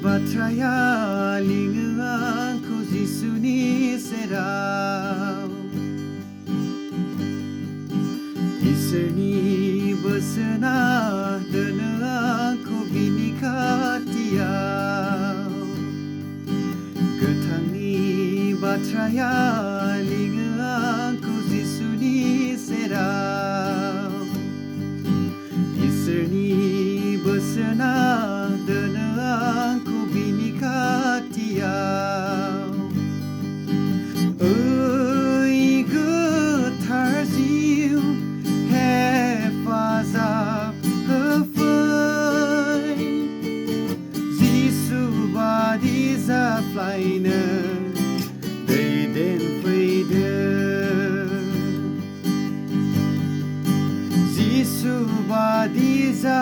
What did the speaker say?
batraya lingo आंखौ जिसुनि सेराव इसोरनि बोसोना दोनो आंखौ बिनि खाथियाव गोथांनि बाथ्राया लिङो आंखौ जिसुनि सेराव इसोरनि बोसोना दोनो आंखौ बिनि खाथियाव ओइ गोथार जिउ हेफाजाब होफै जिसु बादि जाफ्लायनो दैदेनफैदो जिसु बादि जा